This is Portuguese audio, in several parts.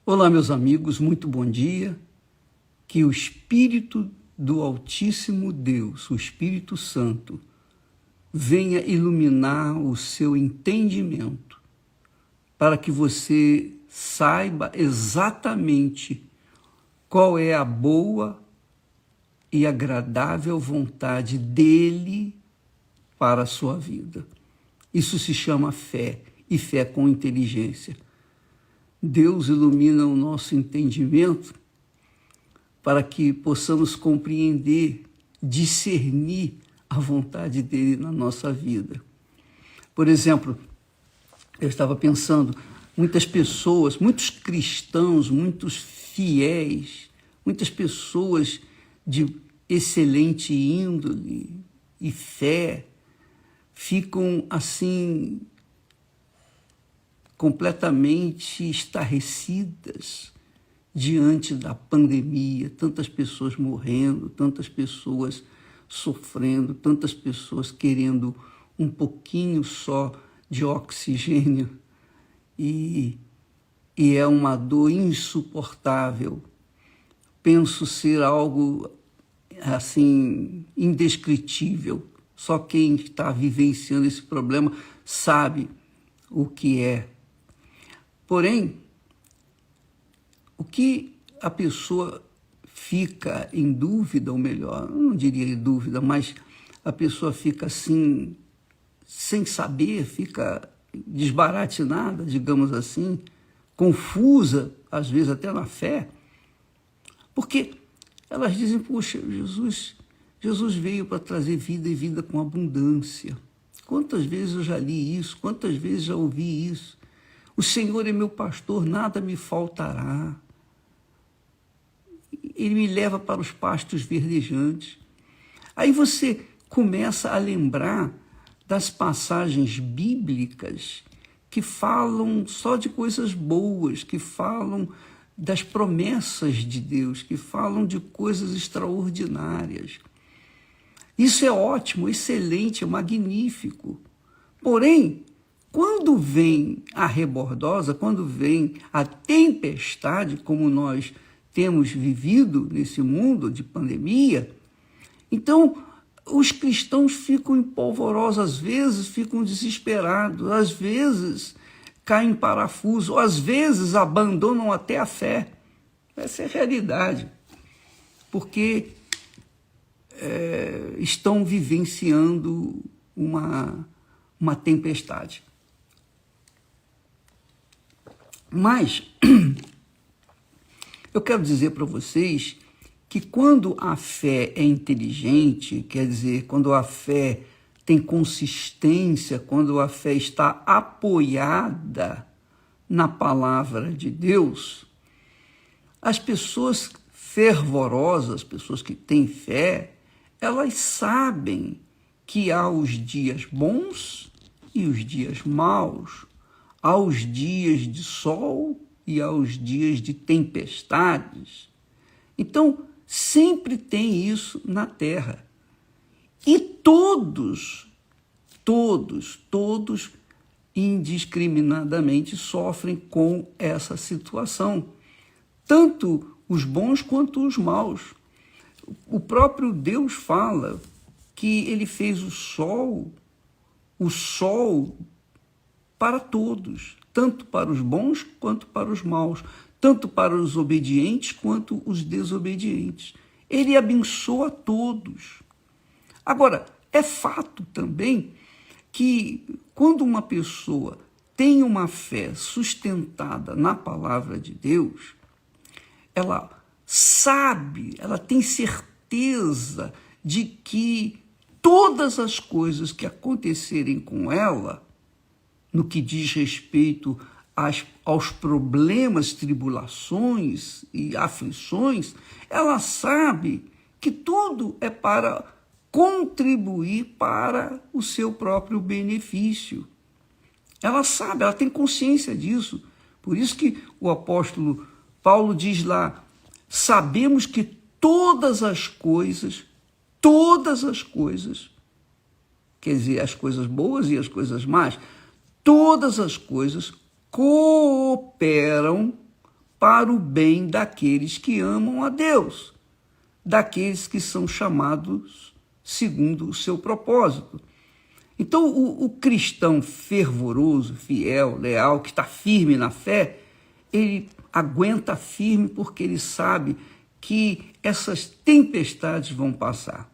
Olá, meus amigos, muito bom dia. Que o Espírito do Altíssimo Deus, o Espírito Santo, venha iluminar o seu entendimento, para que você saiba exatamente qual é a boa e agradável vontade dele para a sua vida. Isso se chama fé, e fé com inteligência. Deus ilumina o nosso entendimento para que possamos compreender, discernir a vontade dele na nossa vida. Por exemplo, eu estava pensando, muitas pessoas, muitos cristãos, muitos fiéis, muitas pessoas de excelente índole e fé ficam assim completamente estarrecidas diante da pandemia, tantas pessoas morrendo, tantas pessoas sofrendo, tantas pessoas querendo um pouquinho só de oxigênio e é uma dor insuportável. Penso ser algo assim indescritível. Só quem está vivenciando esse problema sabe o que é. Porém, o que a pessoa fica em dúvida, ou melhor, eu não diria em dúvida, mas a pessoa fica assim, sem saber, fica desbaratinada, digamos assim, confusa, às vezes até na fé, porque elas dizem, poxa, Jesus veio para trazer vida e vida com abundância. Quantas vezes eu já li isso, quantas vezes já ouvi isso? O Senhor é meu pastor, nada me faltará. Ele me leva para os pastos verdejantes. Aí você começa a lembrar das passagens bíblicas que falam só de coisas boas, que falam das promessas de Deus, que falam de coisas extraordinárias. Isso é ótimo, excelente, é magnífico. Porém, quando vem a rebordosa, quando vem a tempestade, como nós temos vivido nesse mundo de pandemia, então os cristãos ficam empolvorosos, às vezes ficam desesperados, às vezes caem em parafuso, às vezes abandonam até a fé. Essa é a realidade, porque estão vivenciando uma tempestade. Mas eu quero dizer para vocês que quando a fé é inteligente, quer dizer, quando a fé tem consistência, quando a fé está apoiada na palavra de Deus, as pessoas fervorosas, pessoas que têm fé, elas sabem que há os dias bons e os dias maus, há os dias de sol e há os dias de tempestades. Então, sempre tem isso na terra. E todos indiscriminadamente sofrem com essa situação. Tanto os bons quanto os maus. O próprio Deus fala que ele fez o sol para todos, tanto para os bons quanto para os maus, tanto para os obedientes quanto os desobedientes. Ele abençoa todos. Agora, é fato também que quando uma pessoa tem uma fé sustentada na palavra de Deus, ela sabe, ela tem certeza de que todas as coisas que acontecerem com ela, no que diz respeito aos problemas, tribulações e aflições, ela sabe que tudo é para contribuir para o seu próprio benefício. Ela sabe, ela tem consciência disso. Por isso que o apóstolo Paulo diz lá, sabemos que todas as coisas, quer dizer, as coisas boas e as coisas más, todas as coisas cooperam para o bem daqueles que amam a Deus, daqueles que são chamados segundo o seu propósito. Então, o cristão fervoroso, fiel, leal, que está firme na fé, ele aguenta firme porque ele sabe que essas tempestades vão passar.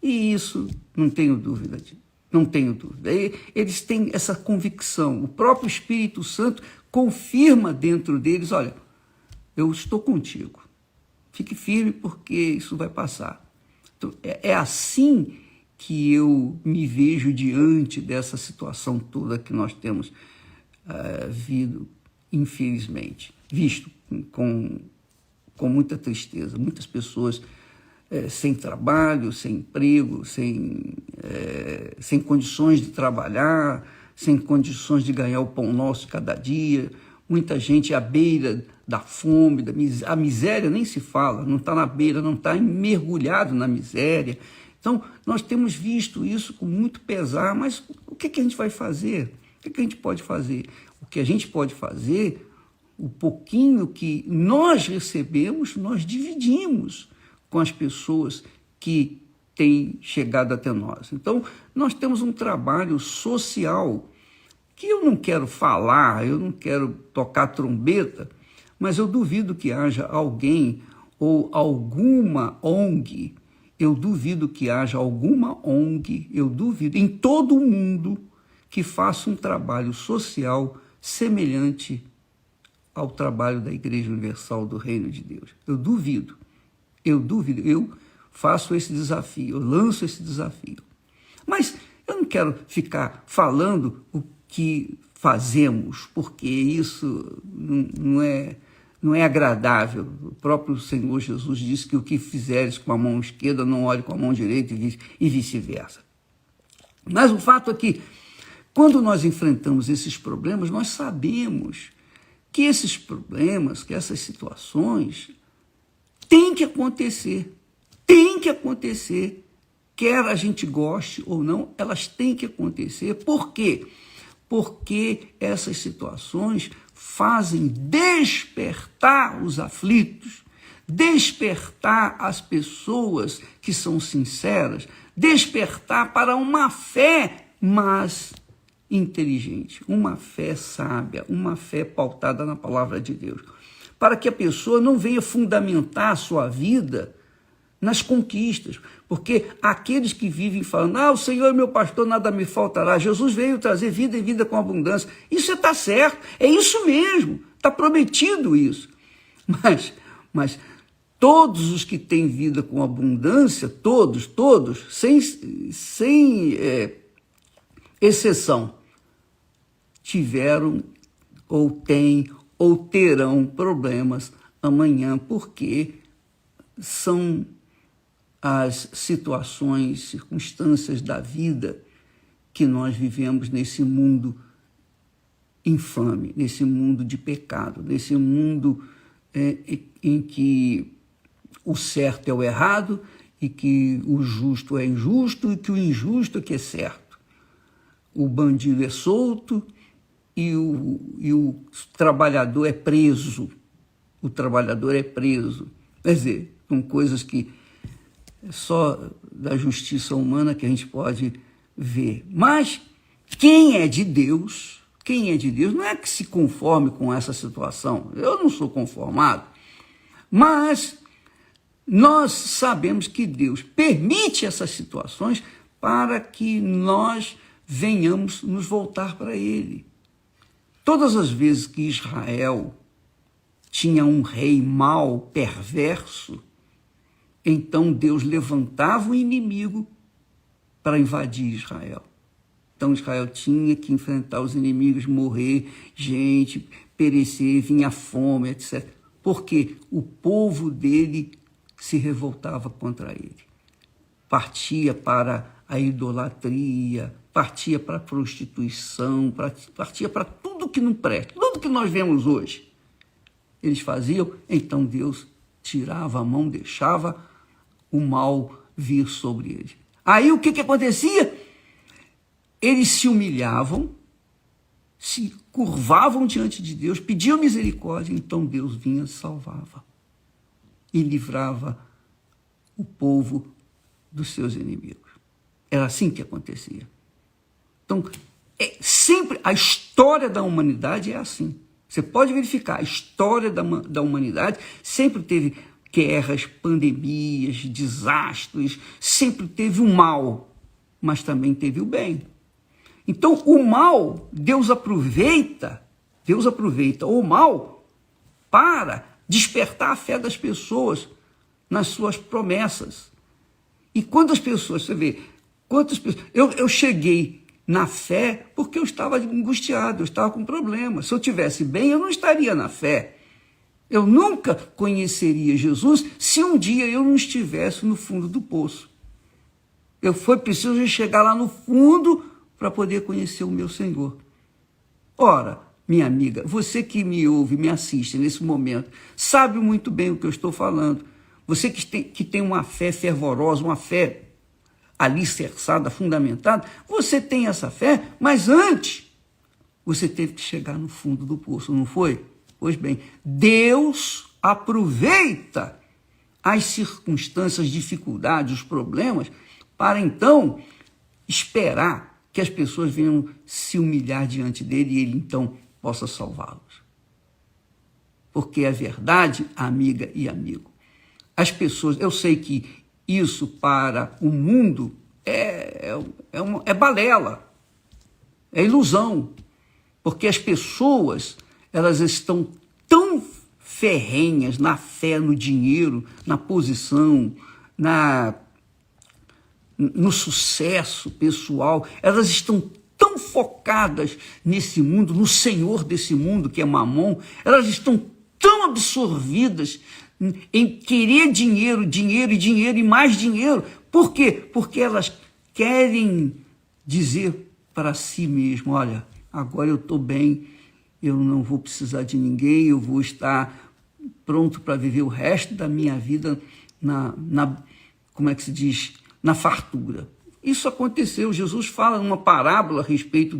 E isso, não tenho dúvida disso. Não tenho dúvida. Eles têm essa convicção. O próprio Espírito Santo confirma dentro deles, olha, eu estou contigo. Fique firme porque isso vai passar. Então, é assim que eu me vejo diante dessa situação toda que nós temos visto com muita tristeza. Muitas pessoas sem trabalho, sem emprego, sem condições de trabalhar, sem condições de ganhar o pão nosso cada dia, muita gente à beira da fome, a miséria nem se fala, não está na beira, não está mergulhado na miséria. Então, nós temos visto isso com muito pesar, mas o que a gente vai fazer? O que a gente pode fazer? O que a gente pode fazer, o pouquinho que nós recebemos, nós dividimos com as pessoas que têm chegado até nós. Então, nós temos um trabalho social que eu não quero falar, eu não quero tocar trombeta, mas eu duvido que haja alguém ou alguma ONG, eu duvido em todo o mundo que faça um trabalho social semelhante ao trabalho da Igreja Universal do Reino de Deus. Eu duvido, eu faço esse desafio, eu lanço esse desafio. Mas eu não quero ficar falando o que fazemos, porque isso não é agradável. O próprio Senhor Jesus disse que o que fizeres com a mão esquerda, não olhe com a mão direita e vice-versa. Mas o fato é que, quando nós enfrentamos esses problemas, nós sabemos que esses problemas, que essas situações têm que acontecer, quer a gente goste ou não, elas têm que acontecer. Por quê? Porque essas situações fazem despertar os aflitos, despertar as pessoas que são sinceras, despertar para uma fé, mas inteligente, uma fé sábia, uma fé pautada na palavra de Deus, para que a pessoa não venha fundamentar a sua vida nas conquistas, porque aqueles que vivem falando, o Senhor é meu pastor, nada me faltará, Jesus veio trazer vida e vida com abundância, isso está certo, é isso mesmo, está prometido isso, mas todos os que têm vida com abundância, todos, sem exceção, tiveram ou têm ou terão problemas amanhã, porque são as situações, circunstâncias da vida que nós vivemos nesse mundo infame, nesse mundo de pecado, nesse mundo em que o certo é o errado e que o justo é injusto e que o injusto é que é certo. O bandido é solto e o trabalhador é preso. O trabalhador é preso. Quer dizer, são coisas que só da justiça humana que a gente pode ver. Mas quem é de Deus não é que se conforme com essa situação. Eu não sou conformado, mas nós sabemos que Deus permite essas situações para que nós venhamos nos voltar para Ele. Todas as vezes que Israel tinha um rei mau, perverso, então Deus levantava o inimigo para invadir Israel. Então Israel tinha que enfrentar os inimigos, morrer, gente, perecer, vinha fome, etc. Porque o povo dele se revoltava contra ele. Partia para a idolatria, partia para a prostituição, partia para tudo que não presta, tudo que nós vemos hoje. Eles faziam, então Deus tirava a mão, deixava o mal vir sobre eles. Aí o que acontecia? Eles se humilhavam, se curvavam diante de Deus, pediam misericórdia, então Deus vinha e salvava e livrava o povo dos seus inimigos. Era assim que acontecia. Então, sempre a história da humanidade é assim. Você pode verificar, a história da humanidade sempre teve guerras, pandemias, desastres, sempre teve o mal, mas também teve o bem. Então, o mal, Deus aproveita o mal para despertar a fé das pessoas nas suas promessas. E quantas pessoas, você vê, quantas pessoas... Eu cheguei na fé porque eu estava angustiado, eu estava com problemas. Se eu estivesse bem, eu não estaria na fé. Eu nunca conheceria Jesus se um dia eu não estivesse no fundo do poço. Foi preciso chegar lá no fundo para poder conhecer o meu Senhor. Ora, minha amiga, você que me ouve, me assiste nesse momento, sabe muito bem o que eu estou falando. Você que tem uma fé fervorosa, uma fé alicerçada, fundamentada, você tem essa fé, mas antes você teve que chegar no fundo do poço, não foi? Pois bem, Deus aproveita as circunstâncias, dificuldades, os problemas, para então esperar que as pessoas venham se humilhar diante dele e ele então possa salvá-los. Porque é verdade, amiga e amigo. As pessoas, eu sei que isso para o mundo é balela, é ilusão, porque as pessoas, elas estão tão ferrenhas na fé, no dinheiro, na posição, no sucesso pessoal, elas estão tão focadas nesse mundo, no senhor desse mundo, que é Mamon, elas estão tão absorvidas em querer dinheiro, dinheiro e dinheiro e mais dinheiro. Por quê? Porque elas querem dizer para si mesmo, olha, agora eu estou bem, eu não vou precisar de ninguém, eu vou estar pronto para viver o resto da minha vida como é que se diz? Na fartura. Isso aconteceu. Jesus fala numa parábola a respeito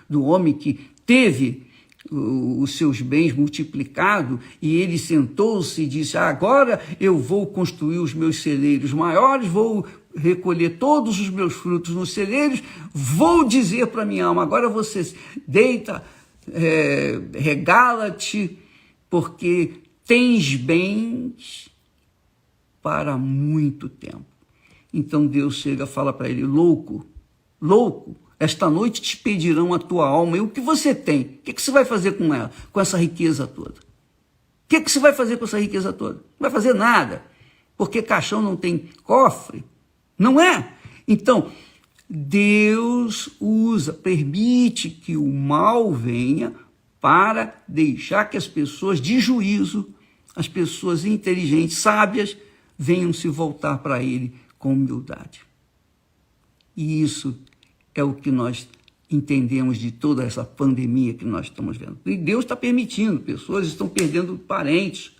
do homem que teve os seus bens multiplicados e ele sentou-se e disse, agora eu vou construir os meus celeiros maiores, vou recolher todos os meus frutos nos celeiros, vou dizer para minha alma, agora você deita, regala-te, porque tens bens para muito tempo. Então Deus chega e fala para ele, louco, esta noite te pedirão a tua alma, e o que você tem? O que você vai fazer com ela, com essa riqueza toda? O que você vai fazer com essa riqueza toda? Não vai fazer nada, porque caixão não tem cofre, não é? Então, Deus permite que o mal venha para deixar que as pessoas de juízo, as pessoas inteligentes, sábias, venham se voltar para ele com humildade. E isso é o que nós entendemos de toda essa pandemia que nós estamos vendo. E Deus está permitindo, pessoas estão perdendo parentes,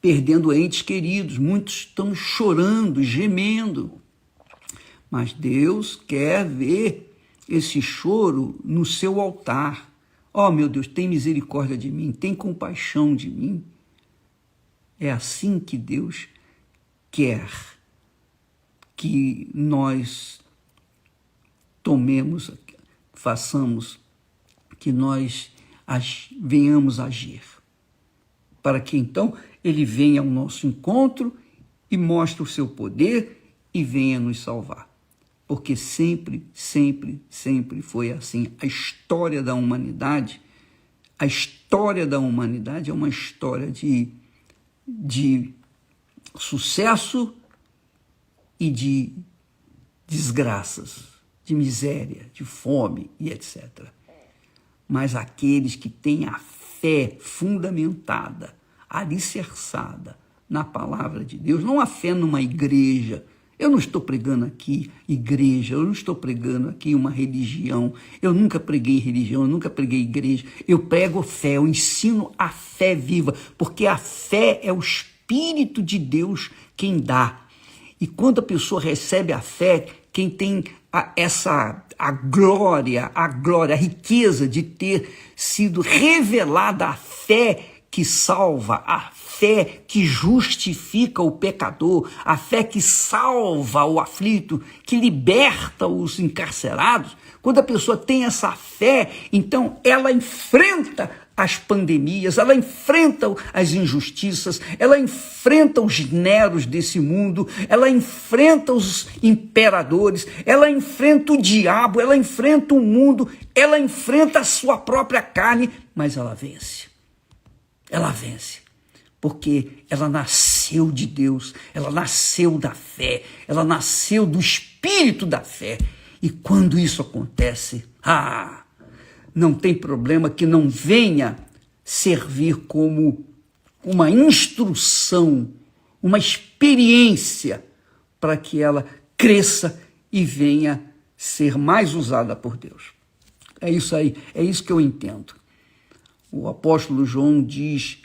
perdendo entes queridos, muitos estão chorando, gemendo. Mas Deus quer ver esse choro no seu altar. Oh, meu Deus, tem misericórdia de mim, tem compaixão de mim. É assim que Deus quer que nós tomemos, façamos, que nós venhamos agir, para que então ele venha ao nosso encontro e mostre o seu poder e venha nos salvar. Porque sempre, sempre, sempre foi assim. A história da humanidade é uma história de sucesso e de desgraças, de miséria, de fome e etc. Mas aqueles que têm a fé fundamentada, alicerçada na palavra de Deus, não a fé numa igreja. Eu não estou pregando aqui igreja, eu não estou pregando aqui uma religião, eu nunca preguei religião, eu nunca preguei igreja, eu prego fé, eu ensino a fé viva, porque a fé é o Espírito de Deus quem dá. E quando a pessoa recebe a fé, quem tem a glória, a riqueza de ter sido revelada a fé que salva, a fé que justifica o pecador, a fé que salva o aflito, que liberta os encarcerados. Quando a pessoa tem essa fé, então ela enfrenta as pandemias, ela enfrenta as injustiças, ela enfrenta os neros desse mundo, ela enfrenta os imperadores, ela enfrenta o diabo, ela enfrenta o mundo, ela enfrenta a sua própria carne, mas ela vence. Ela vence, porque ela nasceu de Deus, ela nasceu da fé, ela nasceu do espírito da fé. E quando isso acontece, não tem problema que não venha servir como uma instrução, uma experiência para que ela cresça e venha ser mais usada por Deus. É isso aí, é isso que eu entendo. O apóstolo João diz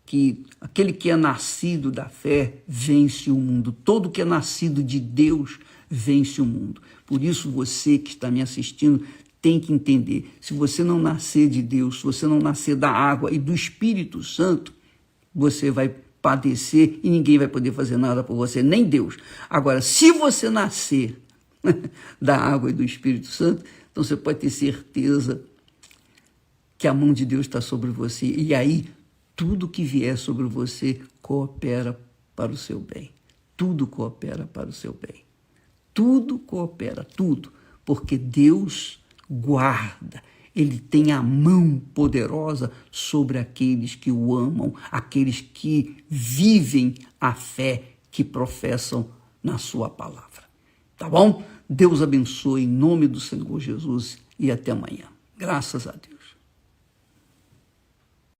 que aquele que é nascido da fé vence o mundo. Todo que é nascido de Deus vence o mundo. Por isso você que está me assistindo tem que entender, se você não nascer de Deus, se você não nascer da água e do Espírito Santo, você vai padecer e ninguém vai poder fazer nada por você, nem Deus. Agora, se você nascer da água e do Espírito Santo, então você pode ter certeza que a mão de Deus está sobre você. E aí, tudo que vier sobre você coopera para o seu bem. Tudo coopera para o seu bem. Tudo coopera, tudo. Porque Deus guarda, Ele tem a mão poderosa sobre aqueles que o amam, aqueles que vivem a fé que professam na sua palavra. Tá bom? Deus abençoe em nome do Senhor Jesus e até amanhã. Graças a Deus.